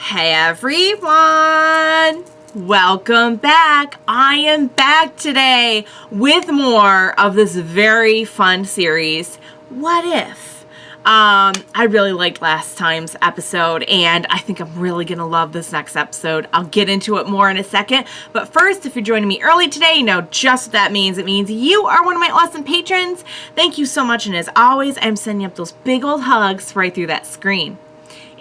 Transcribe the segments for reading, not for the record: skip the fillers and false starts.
Hey everyone! Welcome back. I am back today with more of this very fun series, What If? I really liked last time's episode, and I think I'm really gonna love this next episode. I'll get into it more in a second, but first, if you're joining me early today, you know just what that means. It means you are one of my awesome patrons. Thank you so much, and as always, I'm sending up those big old hugs right through that screen.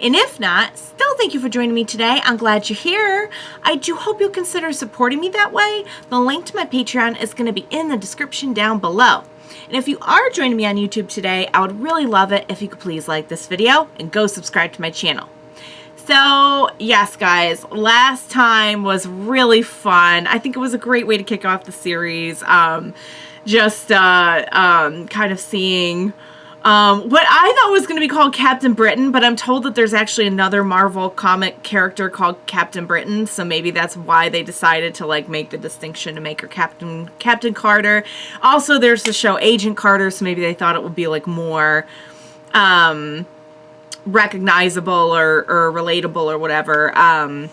And if not, still thank you for joining me today. I'm glad you're here. I do hope you'll consider supporting me that way. The link to my Patreon is going to be in the description down below. And if you are joining me on YouTube today, I would really love it if you could please like this video and go subscribe to my channel. So, yes, guys, last time was really fun. I think it was a great way to kick off the series. Kind of seeing what I thought was going to be called Captain Britain, but I'm told that there's actually another Marvel comic character called Captain Britain, so maybe that's why they decided to like make the distinction to make her Captain Carter. Also, there's the show Agent Carter, so maybe they thought it would be like more recognizable or relatable or whatever.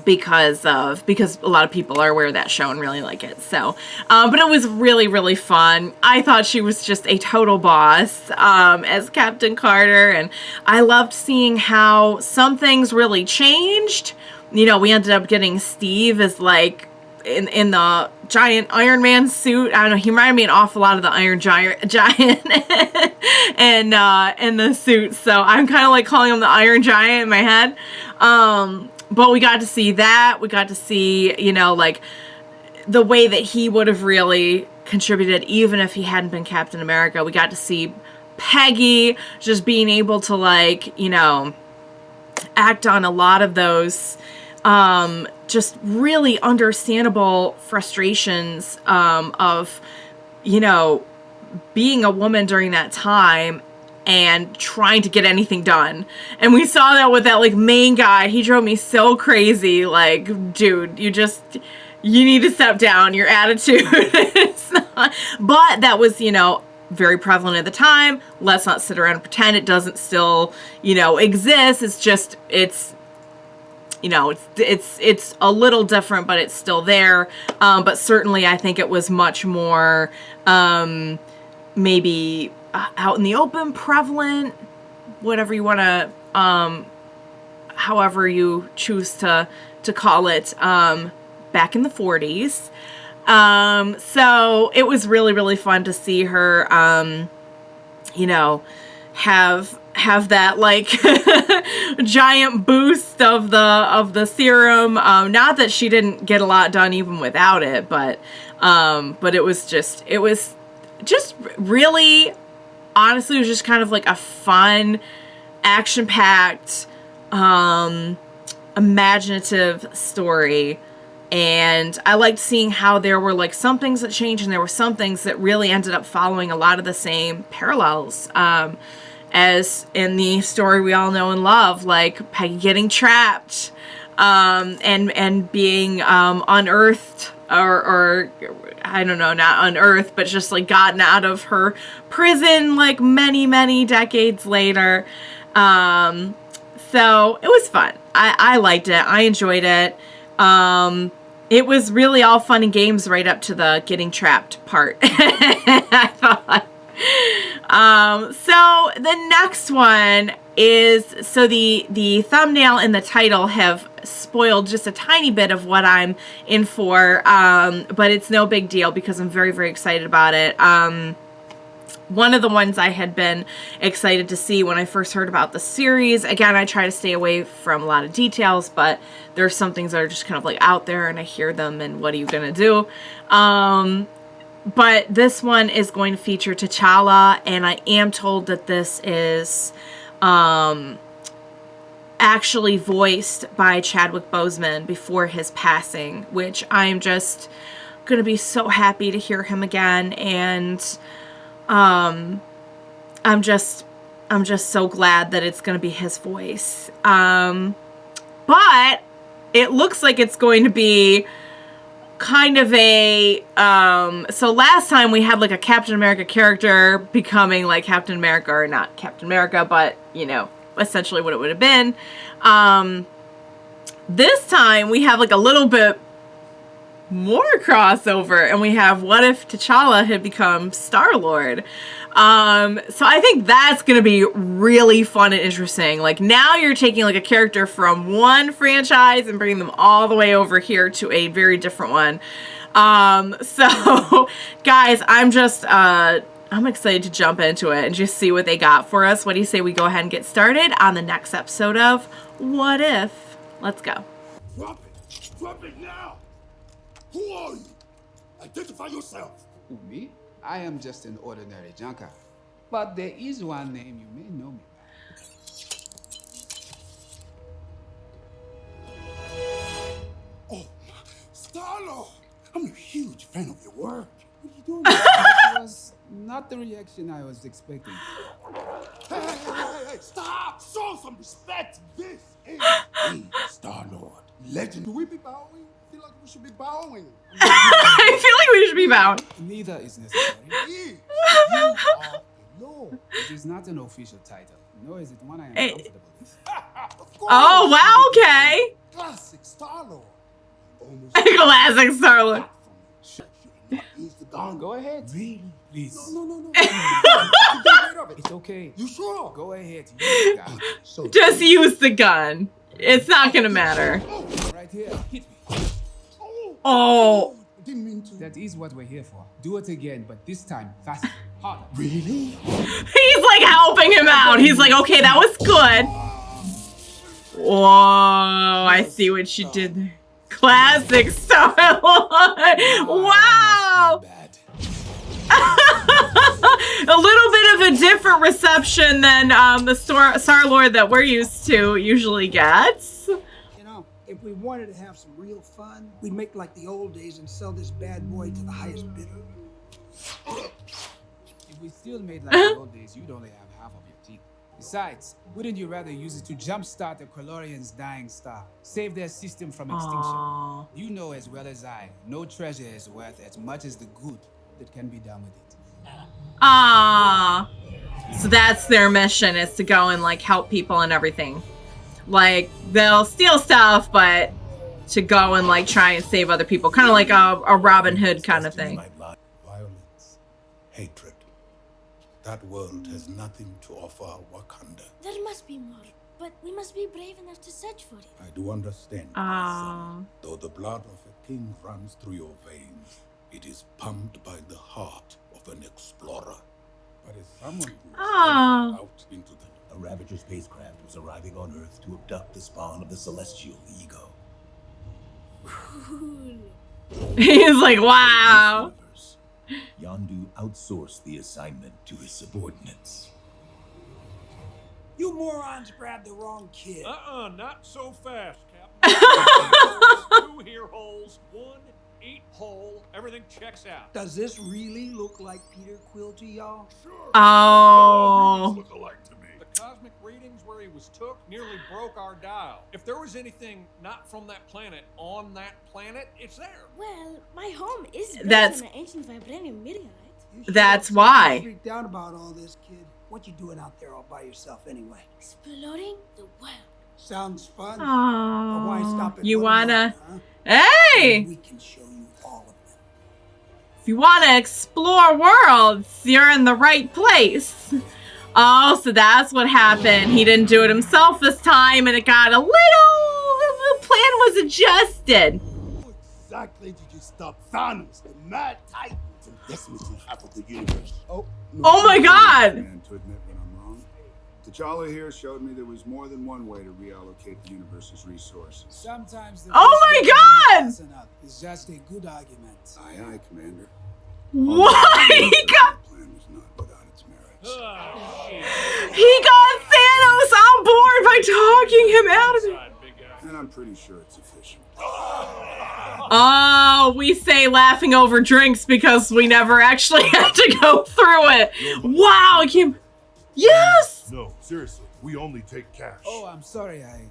Because a lot of people are aware of that show and really like it. So, but it was really, really fun. I thought she was just a total boss as Captain Carter, and I loved seeing how some things really changed. You know, we ended up getting Steve as like in the giant Iron Man suit. I don't know, he reminded me an awful lot of the Iron Giant and in the suit. So I'm kind of like calling him the Iron Giant in my head. But we got to see that. We got to see, you know, like, the way that he would have really contributed even if he hadn't been Captain America. We got to see Peggy just being able to, like, you know, act on a lot of those just really understandable frustrations of, you know, being a woman during that time and trying to get anything done. And we saw that with that, like, main guy. He drove me so crazy. Like, dude, you need to step down. Your attitude is not... But that was, you know, very prevalent at the time. Let's not sit around and pretend it doesn't still, you know, exist. It's just, it's, you know, it's a little different, but it's still there. But certainly I think it was much more, maybe... out in the open, prevalent, whatever you want to, however you choose to call it, back in the 40s. So it was really, really fun to see her, you know, have that, like, giant boost of the serum. Not that she didn't get a lot done even without it, but it was just really... Honestly, it was just kind of like a fun, action-packed, imaginative story. And I liked seeing how there were like some things that changed and there were some things that really ended up following a lot of the same parallels. As in the story we all know and love, like Peggy getting trapped, and being unearthed, or I don't know, not unearthed, but just like gotten out of her prison like many, many decades later. So it was fun. I liked it. I enjoyed it. It was really all fun and games right up to the getting trapped part. I thought. So the next one is, so the thumbnail and the title have spoiled just a tiny bit of what I'm in for, but it's no big deal because I'm very, very excited about it. One of the ones I had been excited to see when I first heard about the series. Again, I try to stay away from a lot of details, but there's some things that are just kind of like out there and I hear them and what are you gonna do? But this one is going to feature T'Challa, and I am told that this is actually voiced by Chadwick Boseman before his passing, which I'm just going to be so happy to hear him again, and I'm just so glad that it's going to be his voice. But it looks like it's going to be kind of a, so last time we had like a Captain America character becoming like Captain America, or not Captain America, but, you know, essentially what it would have been. This time we have like a little bit more crossover, and we have what if T'Challa had become Star-Lord. So I think that's gonna be really fun and interesting. Like, now you're taking like a character from one franchise and bringing them all the way over here to a very different one. So guys, I'm excited to jump into it and just see what they got for us. What do you say we go ahead and get started on the next episode of What If? Let's go. Drop it! Drop it now! Who are you? Identify yourself! Who, me? I am just an ordinary junker. But there is one name you may know me by. Oh, Star-Lord! I'm a huge fan of your work. What are you doing? That was not the reaction I was expecting. Hey, stop! Show some respect! This is me, Star-Lord. Legend. Should we be bowing? I feel like we should be bowing. I feel like we should be bound. Neither is necessary. You are the Lord. It is not an official title, nor is it one I am comfortable with. Of course. Oh, wow, okay. Classic Star-Lord. Almost Classic Star-Lord. use the gun. Go ahead. Really? Please. No. Get rid of it. It's okay. You sure? Go ahead. Use the gun. So Just use the gun. It's not gonna matter. Right here. Hit me. Oh. Didn't mean to. That is what we're here for. Do it again, but this time faster, harder. Really? He's like helping him out. He's like, okay, that was good. Whoa, I see what you did there. Classic Star-Lord. Wow. Bad. A little bit of a different reception than the Star-Lord that we're used to usually gets. You know, if we wanted to have some real fun, we'd make like the old days and sell this bad boy to the highest bidder. If we still made like the old days, you'd only have half of your teeth. Besides, wouldn't you rather use it to jumpstart the Colorians' dying star? Save their system from extinction? Aww. You know as well as I, no treasure is worth as much as the good that can be done with it. Ah, so that's their mission, is to go and like help people and everything. Like, they'll steal stuff, but to go and like try and save other people, kind of like a Robin Hood kind of thing. Violence, hatred. That world has nothing to offer Wakanda. There must be more, but we must be brave enough to search for it. I do understand, my son. Though the blood of a king runs through your veins, it is pumped by the heart of an explorer. But as someone who has out into the... A Ravager spacecraft was arriving on Earth to abduct the spawn of the Celestial Ego. Cool. He's like, wow. Yondu outsourced the assignment to his subordinates. You morons grabbed the wrong kid. Not so fast, Captain. 2 ear holes, 1 8 hole, everything checks out. Does this really look like Peter Quill to y'all? Sure. Oh. Look alike to me. The cosmic readings where he was took nearly broke our dial. If there was anything not from that planet on that planet, it's there. Well, my home is built That's- on an ancient vibranium meteorite. You sure That's seem why. freaked out about all this, kid. What you doing out there all by yourself anyway? Exploring the world. Sounds fun. But why stop Oh, at you one wanna? world, huh? Hey, We can show you all of them. if you wanna explore worlds, you're in the right place. Oh, so that's what happened. He didn't do it himself this time, and it got a little. The plan was adjusted. How exactly did you stop Thanos, the mad titan, from decimating half of the universe? Oh my God! Man, to admit when I'm wrong. T'Challa here showed me there was more than one way to reallocate the universe's resources. Sometimes the Oh my God! It's just a good argument. Aye, aye, Commander. What? He got The plan was not without its merits. he got Thanos on board by talking him out of it. Side, big guy. And I'm pretty sure it's efficient. Oh, we say laughing over drinks because we never actually had to go through it. Wow, I can't. Yes. No, seriously, we only take cash. Oh, I'm sorry, I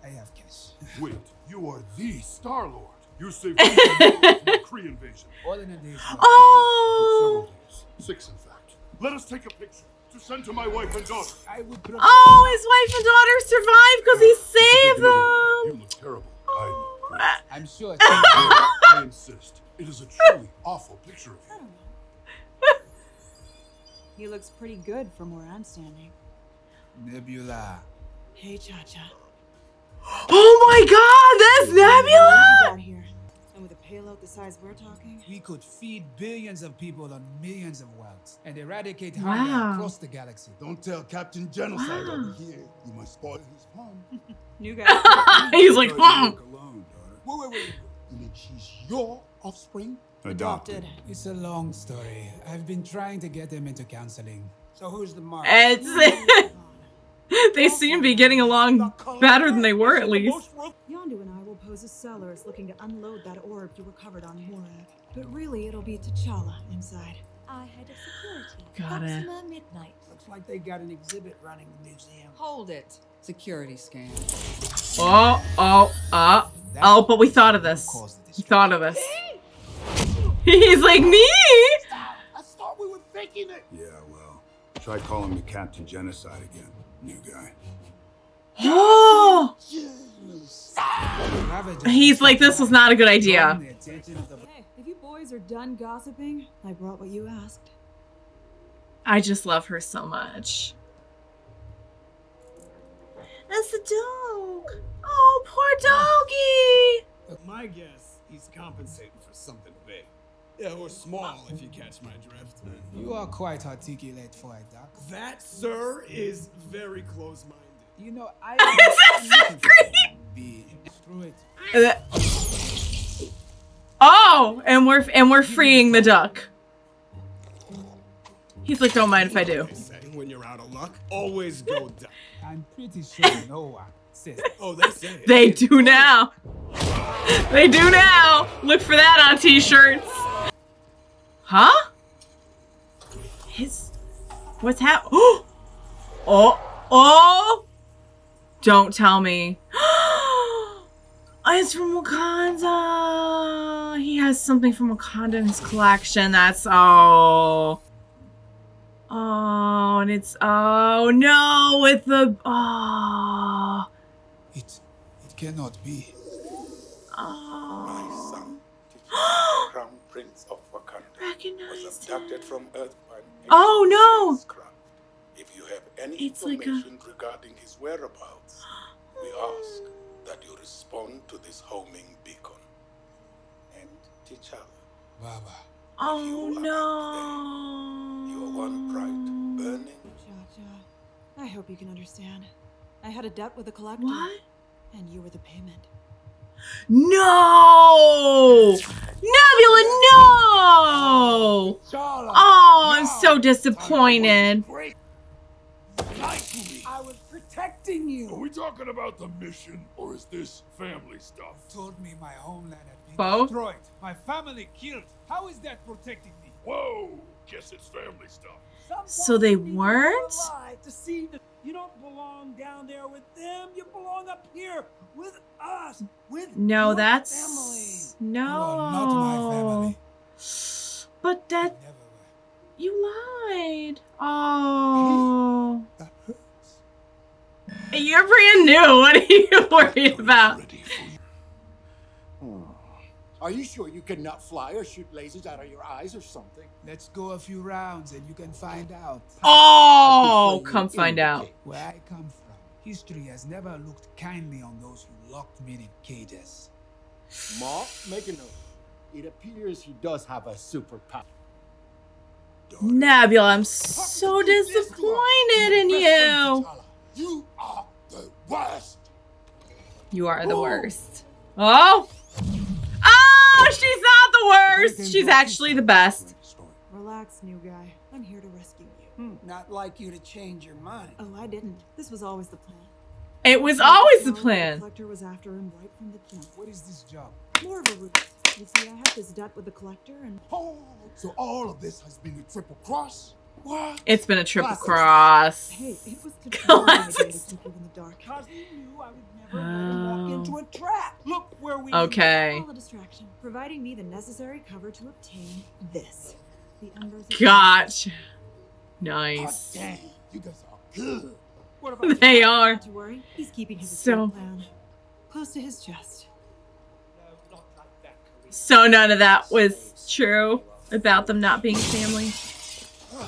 have cash. Wait, you are the Star-Lord. You saved me from the Kree invasion. All in a day's work. Oh. Several days. 6, in fact. Let us take a picture to send to my wife and daughter. I would prefer Oh, his wife and daughter survived because he saved them. You look terrible. I'm sure. I insist. It is a truly awful picture of you. He looks pretty good from where I'm standing. Nebula. Hey, Cha-Cha. Oh my god, that's Nebula! Out here. And with a payload the size we're talking, We could feed billions of people on millions of worlds and eradicate hunger Wow. across the galaxy. Don't tell Captain Genocide over here. You might spoil his fun. new guy. He's like, You work alone, daughter. Wait. You mean she's your offspring? Adopted. It's a long story. I've been trying to get them into counseling. So who's the mark? It's they seem to be getting along better than they were, at least. Yondu and I will pose as sellers looking to unload that orb you recovered on Morag. But really, it'll be T'Challa inside. I head of security. Got it. Proxima Midnight. Looks like they got an exhibit running the museum. Hold it. Security scan. Oh, but we thought of this. We thought of this. He's like, me? I thought we were faking it. Yeah, well, try calling me Captain Genocide again, new guy. Oh! He's like, this was not a good idea. Hey, if you boys are done gossiping, I brought what you asked. I just love her so much. That's the dog. Oh, poor doggy. My guess, he's compensating for something big. Yeah, or small, if you catch my drift. You are quite articulate for a duck. That, sir, is very close-minded. You know, That's so great. Screw it. Oh, and we're freeing the duck. He's like, don't mind if I do. They say when you're out of luck, always go duck. I'm pretty sure no one says. Oh, they say it. They do now. They do now. Look for that on t-shirts. Huh? What's happening? Oh! Don't tell me. It's from Wakanda. He has something from Wakanda in his collection. That's oh, and it's oh no with the oh. It cannot be. My son, Crown Prince of Wakanda, was Recognized abducted from Earth by an Oh, no. spacecraft. If you have any It's like a- information regarding his whereabouts, we ask that you respond to this homing beacon. And T'Challa, Baba. Oh you are no. you are one bright, burning. Cha-Cha, I hope you can understand. I had a debt with the collector. What? And you were the payment. No! Nebula, no! Oh, I'm so disappointed. I was protecting you. Are we talking about the mission, or is this family stuff? Told me my homeland had been Both? destroyed. My family killed. How is that protecting me? Whoa, guess it's family stuff. So they weren't? To see that you don't belong down there with them. You belong up here with us. With No, your that's family. no. You are not my family. But that Never were. you lied. Oh. That hurts. You're brand new. What are you worried about? Ready for you. Are you sure you cannot fly or shoot lasers out of your eyes or something? Let's go a few rounds and you can find out. Oh, come find out. Where I come from, history has never looked kindly on those who locked men in cages. Ma, make a note. It appears he does have a superpower. Nebula, I'm so disappointed in you. You are the worst. You are the worst. Oh. Oh, she's not the worst. She's actually the best. Relax, new guy. I'm here to rescue you. Not like you to change your mind. Oh, I didn't. This was always the plan. It was always the The plan. collector was after him right from the jump. What is this job? More of a ruse. You see, I have this debt with the collector, and Oh, so all of this has been a triple cross? What? It's been a triple cross. hey, it was controlling my idea to keep you in the dark. Because he knew I would never let him walk into a trap. Look where we Okay. All a distraction, providing me the necessary cover to obtain this. The embers. of- Gotcha. God Nice. damn, you guys are good. What about They are. Not to worry, he's keeping his So- escape plan close to his chest. So none of that was true about them not being family.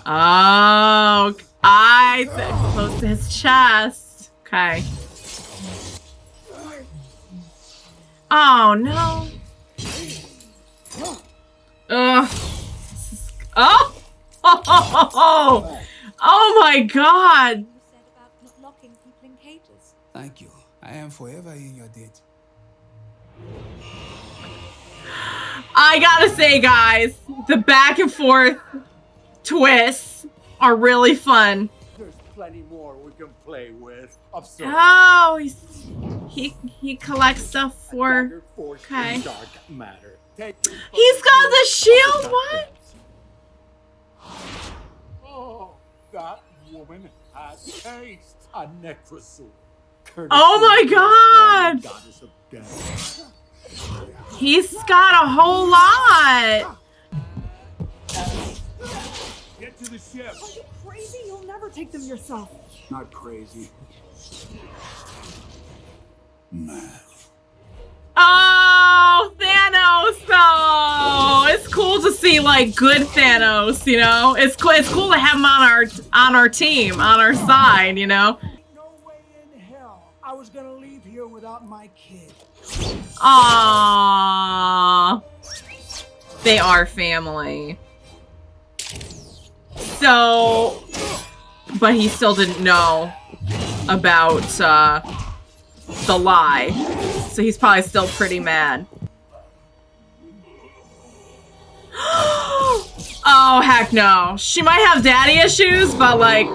Oh, I said close to his chest. Okay. Oh no. Ugh. Oh. Oh my God. You said about not locking people in cages. Thank you. I am forever in your debt. I gotta say, guys, the back and forth twists are really fun. There's plenty more we can play with. Oh, he collects stuff for. Okay. Dark matter. He's got the shield. What? Oh, that woman has taste. A necrosuit. Oh my God! Goddess of death. He's got a whole lot. Get to the ship. Are you crazy? You'll never take them yourself. Not crazy. Oh, Thanos though. It's cool to see like good Thanos, you know? It's cool to have him on our team, on our side, you know? No way in hell I was gonna leave here without my kid. Aww. They are family. So, but he still didn't know about the lie. So he's probably still pretty mad. Oh, heck no. She might have daddy issues, but like,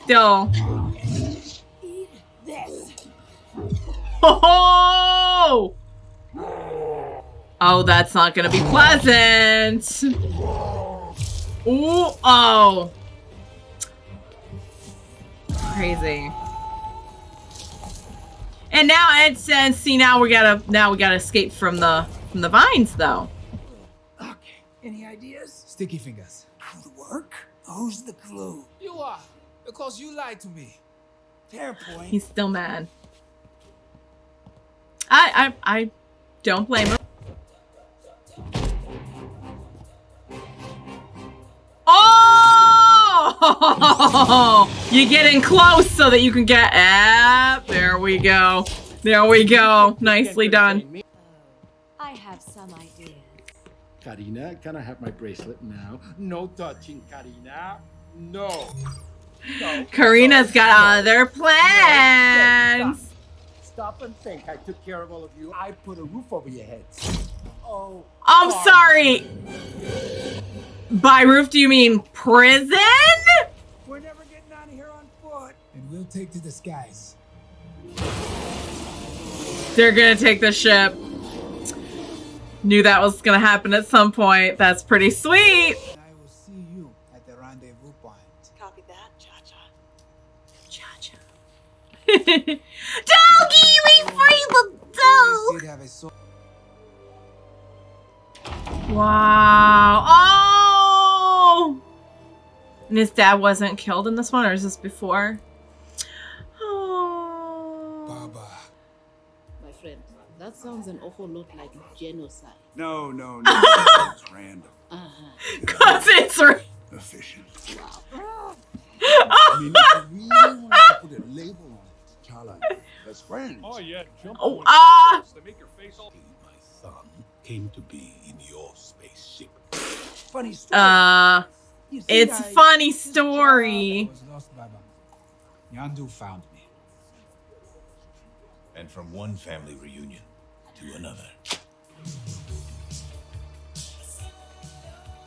still. Oh! Oh, that's not gonna be pleasant. Ooh, oh. Crazy. And now it says, see, now we gotta escape from the vines though. Okay, any ideas? Sticky fingers. Could work. Who's the clue? You are. Because you lied to me. Fair point. He's still mad. I don't blame him. Oh! You're getting close so that you can get. There we go. There we go. Nicely done. I have some ideas. Karina, can I have my bracelet now? No touching, Karina. No. No. Karina's got other plans. Stop and think. I took care of all of you. I put a roof over your heads. Oh. I'm sorry. By roof, do you mean prison? We're never getting out of here on foot. And we'll take to the skies. They're gonna take the ship. Knew that was gonna happen at some point. That's pretty sweet. I will see you at the rendezvous point. Copy that, Cha-Cha. Cha-cha. Doggy, we free the dog. Did have a soul. Wow. Oh! And his dad wasn't killed in this one, or is this before? Oh. Baba. My friend, that sounds an awful lot like genocide. No. It's random. Cause it's Efficient. Wow. I mean, if you really want to put a label on it, Chala and I, best friends. Oh yeah, jump Oh, on they make your face all. My son came to be in your spaceship. Funny story. You see, it's a funny story. I was lost, Baba. Yandu found me. And from one family reunion to another.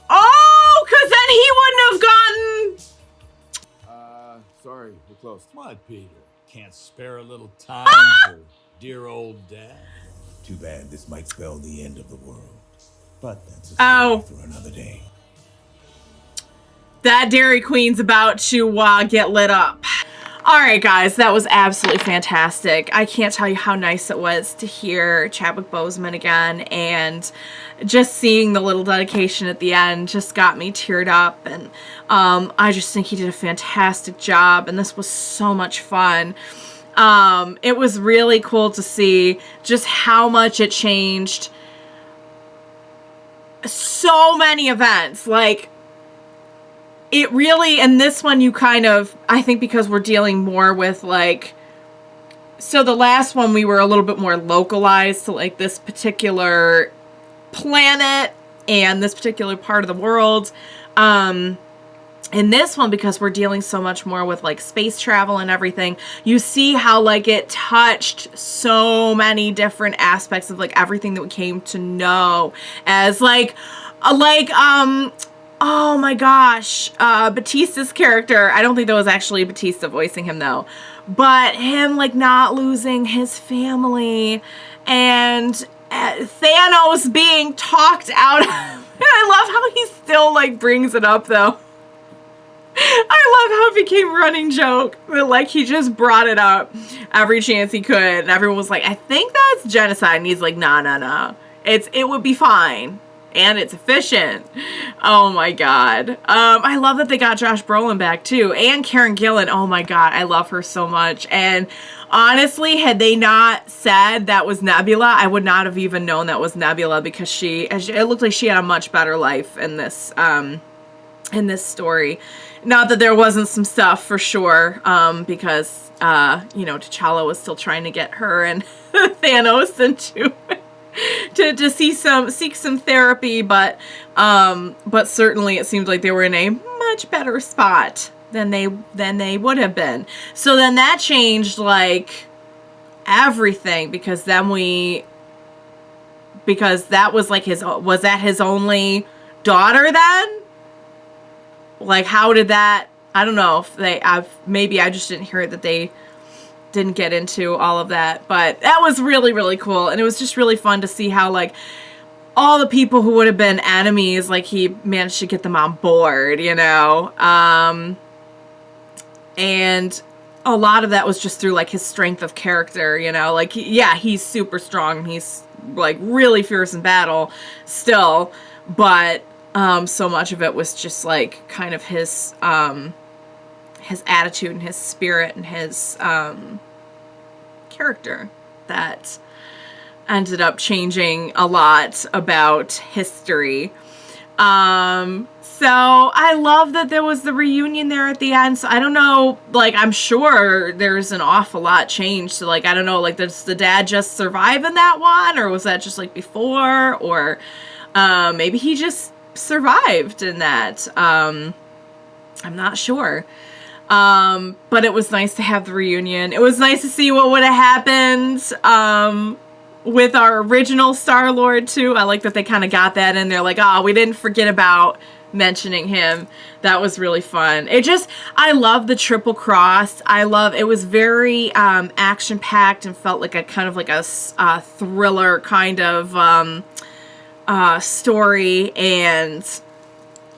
Oh, cause then he wouldn't have gotten. Sorry, we're close. What, Peter? Can't spare a little time for dear old dad? Too bad this might spell the end of the world. But that's a Oh. story for another day. That Dairy Queen's about to get lit up. All right, guys, that was absolutely fantastic. I can't tell you how nice it was to hear Chadwick Boseman again, and just seeing the little dedication at the end just got me teared up, and I just think he did a fantastic job, and this was so much fun. It was really cool to see just how much it changed so many events. Like, it really, and this one you kind of, I think because we're dealing more with, like, so the last one we were a little bit more localized to, like, this particular planet and this particular part of the world. In this one, because we're dealing so much more with, like, space travel and everything, you see how, like, it touched so many different aspects of, like, everything that we came to know as, like, oh my gosh, Batista's character, I don't think that was actually Batista voicing him, though, but him, like, not losing his family, and Thanos being talked out of. I love how he still, like, brings it up, though. I love how it became a running joke. Like, he just brought it up every chance he could. And everyone was like, I think that's genocide. And he's like, nah. It would be fine. And it's efficient. Oh my god. I love that they got Josh Brolin back too. And Karen Gillan. Oh my god. I love her so much. And honestly, had they not said that was Nebula, I would not have even known that was Nebula, because it looked like she had a much better life in this story. Not that there wasn't some stuff for sure, because, T'Challa was still trying to get her and Thanos into to seek some therapy, but certainly it seemed like they were in a much better spot than they would have been. So then that changed, like, everything, because that was like was that his only daughter then? Like, how did that, I don't know if maybe I just didn't hear that they didn't get into all of that, but that was really, really cool. And it was just really fun to see how, like, all the people who would have been enemies, like, he managed to get them on board, and a lot of that was just through, like, his strength of character, like, he's super strong, and he's, like, really fierce in battle still, but so much of it was just, like, kind of his attitude and his spirit and his character that ended up changing a lot about history. So I love that there was the reunion there at the end. So I don't know, like, I'm sure there's an awful lot changed. So, like, I don't know, like, does the dad just survive in that one? Or was that just, like, before? Or maybe he just survived in that. I'm not sure. But it was nice to have the reunion. It was nice to see what would have happened with our original Star-Lord too. I like that they kind of got that in there, like, oh, we didn't forget about mentioning him. That was really fun. I love the triple cross. It was very action-packed and felt like a kind of like a thriller kind of story, and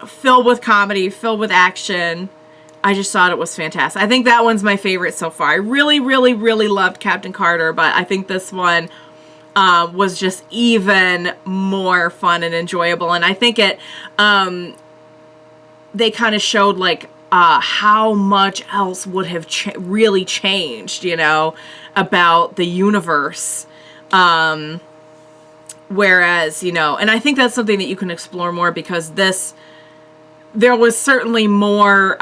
filled with comedy, filled with action. I just thought it was fantastic. I think that one's my favorite so far. I really, really, really loved Captain Carter, but I think this one was just even more fun and enjoyable. And I think they kind of showed, like, how much else would have really changed, about the universe. Whereas, and I think that's something that you can explore more, because there was certainly more,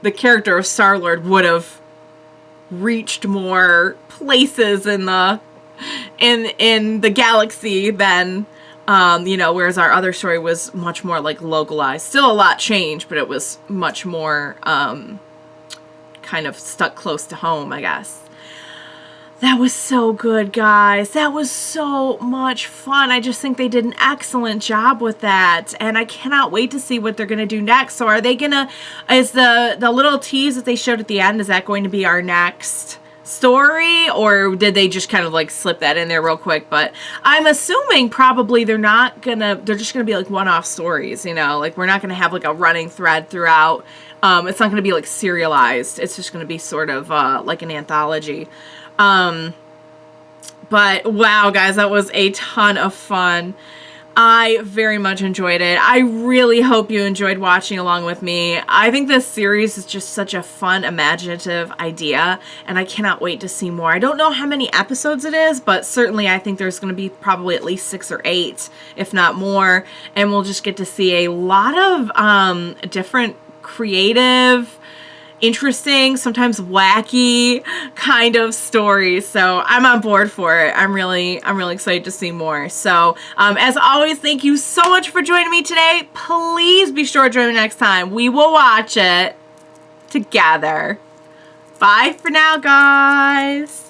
the character of Star-Lord would have reached more places in the galaxy than, whereas our other story was much more, like, localized. Still a lot changed, but it was much more, kind of stuck close to home, I guess. That was so good, guys. That was so much fun. I just think they did an excellent job with that. And I cannot wait to see what they're going to do next. So are they going to, is the little tease that they showed at the end, is that going to be our next story? Or did they just kind of, like, slip that in there real quick? But I'm assuming probably they're just going to be, like, one-off stories, Like, we're not going to have, like, a running thread throughout. It's not going to be, like, serialized. It's just going to be sort of like an anthology. But wow, guys, that was a ton of fun. I very much enjoyed it. I really hope you enjoyed watching along with me. I think this series is just such a fun, imaginative idea, and I cannot wait to see more. I don't know how many episodes it is, but certainly I think there's going to be probably at least 6 or 8, if not more, and we'll just get to see a lot of different creative, interesting, sometimes wacky kind of stories. So I'm on board for it. I'm really excited to see more. So as always, thank you so much for joining me today. Please be sure to join me next time. We will watch it together. Bye for now, guys.